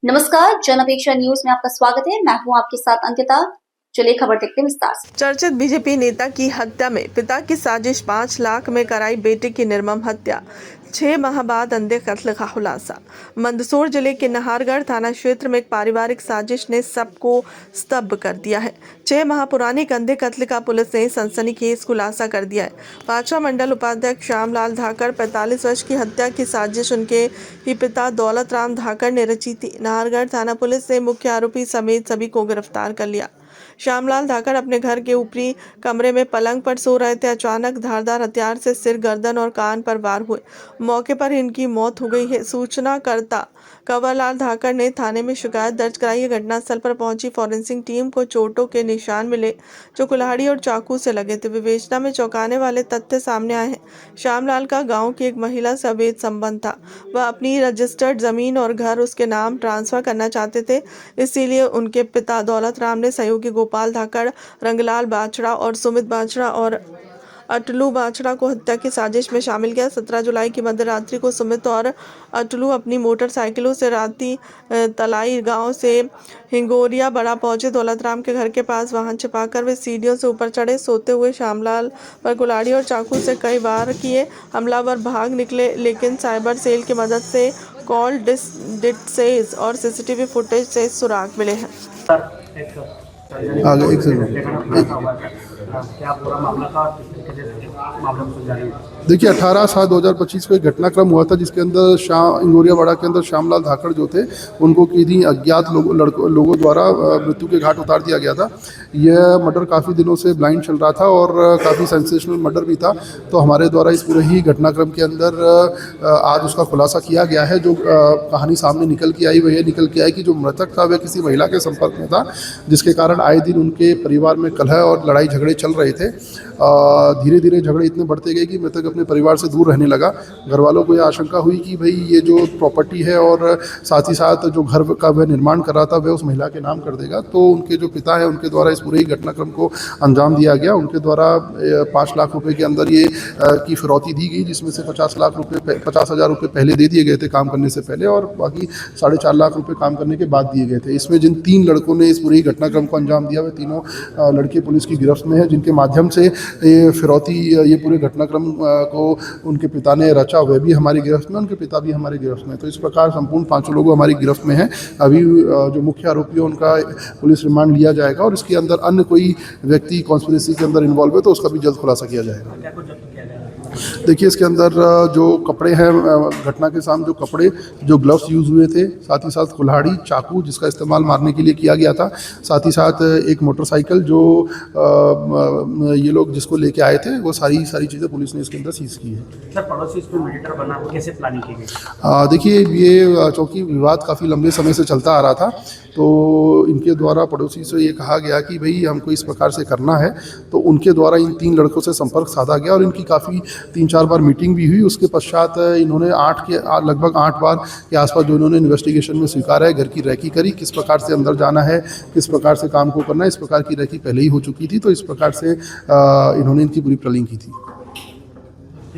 नमस्कार, जनअपेक्षा न्यूज में आपका स्वागत है। मैं हूं आपके साथ अंकिता। चलिए खबर देखते हैं विस्तार से। चर्चित बीजेपी नेता की हत्या में पिता की साजिश, 5 लाख में कराई बेटे की निर्मम हत्या, 6 माह बाद अंधे कत्ल का खुलासा। मंदसौर जिले के नाहरगढ़ थाना क्षेत्र में एक पारिवारिक साजिश ने सबको स्तब्ध कर दिया है। 6 माह पुराने अंधे कत्ल का पुलिस ने सनसनीखेज खुलासा कर दिया है। 5वां मंडल उपाध्यक्ष श्यामलाल धाकड़ 45 वर्ष की हत्या की साजिश उनके ही पिता दौलत राम धाकड़ ने रची थी। नाहरगढ़ थाना पुलिस ने मुख्य आरोपी समेत सभी को गिरफ्तार कर लिया। श्यामलाल धाकड़ अपने घर के ऊपरी कमरे में पलंग पर सो रहे थे। अचानक धारदार हथियार से सिर, गर्दन और कान पर वार हुए। मौके पर इनकी मौत हो गई है। सूचनाकर्ता कंवरलाल धाकड़ ने थाने में शिकायत दर्ज कराई है। घटनास्थल पर पहुंची फॉरेंसिक टीम को चोटों के निशान मिले जो कुल्हाड़ी और चाकू से लगे थे। विवेचना में चौंकाने वाले तथ्य सामने आए हैं। श्यामलाल का गांव की एक महिला से अवैध संबंध था। वह अपनी रजिस्टर्ड जमीन और घर उसके नाम ट्रांसफर करना चाहते थे, इसीलिए उनके पिता दौलत राम ने सहयोगी गोपाल धाकड़, रंगलाल बाछड़ा और सुमित बाछड़ा और अटलू बाछड़ा को हत्या की साजिश में शामिल किया। 17 जुलाई की मध्य रात्रि को सुमित और अटलू अपनी मोटरसाइकिलों से राती तलाई गांव से हिंगोरिया बड़ा पहुंचे। दौलत राम के घर के पास वाहन छिपाकर वे सीढ़ियों से ऊपर चढ़े। सोते हुए श्यामलाल पर कुल्हाड़ी और चाकू से कई वार किए। हमलावर भाग निकले, लेकिन साइबर सेल की मदद से कॉल डिटेल्स और सीसीटीवी फुटेज से सुराग मिले हैं। आगे एक देखिए 18/7/2025 को एक घटनाक्रम हुआ था जिसके अंदर इंगोरियावाड़ा के अंदर श्यामलाल धाकड़ जो थे उनको किन्हीं अज्ञात लोगों द्वारा मृत्यु के घाट उतार दिया गया था। यह मर्डर काफ़ी दिनों से ब्लाइंड चल रहा था और काफ़ी सेंसेशनल मर्डर भी था। तो हमारे द्वारा इस पूरे ही घटनाक्रम के अंदर आज उसका खुलासा किया गया है। जो कहानी सामने निकल के आई वह ये निकल के आई कि जो मृतक था वह किसी महिला के संपर्क में था, जिसके कारण आए दिन उनके परिवार में कलह और लड़ाई झगड़े चल रहे थे। धीरे धीरे झगड़े इतने बढ़ते गए कि मृतक अपने परिवार से दूर रहने लगा। घर वालों को यह आशंका हुई कि भाई ये जो प्रॉपर्टी है और साथ ही साथ जो घर का वह निर्माण कर रहा था वह उस महिला के नाम कर देगा। तो उनके जो पिता है उनके द्वारा इस पूरे ही घटनाक्रम को अंजाम दिया गया। उनके द्वारा 5 लाख रुपए के अंदर ये की फिरौती दी गई, जिसमें से 50,000 रुपये पहले दे दिए गए थे काम करने से पहले और बाकी 4.5 लाख रुपये काम करने के बाद दिए गए थे। इसमें जिन 3 लड़कों ने इस पूरे ही घटनाक्रम को अंजाम दिया वे तीनों लड़के पुलिस की गिरफ्त में है, जिनके माध्यम से ये फिरौती ये पूरे घटनाक्रम को उनके पिता ने रचा। वह भी हमारी गिरफ्त में, उनके पिता भी हमारी गिरफ्त में। तो इस प्रकार संपूर्ण 5 लोग हमारी गिरफ्त में हैं। अभी जो मुख्य आरोपी है उनका पुलिस रिमांड लिया जाएगा और इसके अंदर अन्य कोई व्यक्ति कॉन्स्पिरेसी के अंदर इन्वॉल्व है तो उसका भी जल्द खुलासा किया जाएगा। देखिए इसके अंदर जो कपड़े हैं, घटना के सामने जो कपड़े, जो ग्लव्स यूज़ हुए थे, साथ ही साथ कुल्हाड़ी, चाकू जिसका इस्तेमाल मारने के लिए किया गया था, साथ ही साथ एक मोटरसाइकिल जो ये लोग जिसको लेके आए थे, वो सारी चीज़ें पुलिस ने इसके अंदर सीज की है। सर, पड़ोसी इसमें मीडिएटर बना, कैसे प्लानिंग की गई? देखिए ये चूँकि विवाद काफ़ी लंबे समय से चलता आ रहा था, तो इनके द्वारा पड़ोसी से ये कहा गया कि भाई हमको इस प्रकार से करना है। तो उनके द्वारा इन 3 लड़कों से संपर्क साधा गया और इनकी काफ़ी 3-4 बार मीटिंग भी हुई। उसके पश्चात इन्होंने लगभग 8 बार के आसपास जो इन्होंने इन्वेस्टिगेशन में स्वीकारा है, घर की रैकी करी, किस प्रकार से अंदर जाना है, किस प्रकार से काम को करना है। इस प्रकार की रैकी पहले ही हो चुकी थी, तो इस प्रकार से इन्होंने इनकी पूरी प्लानिंग की थी।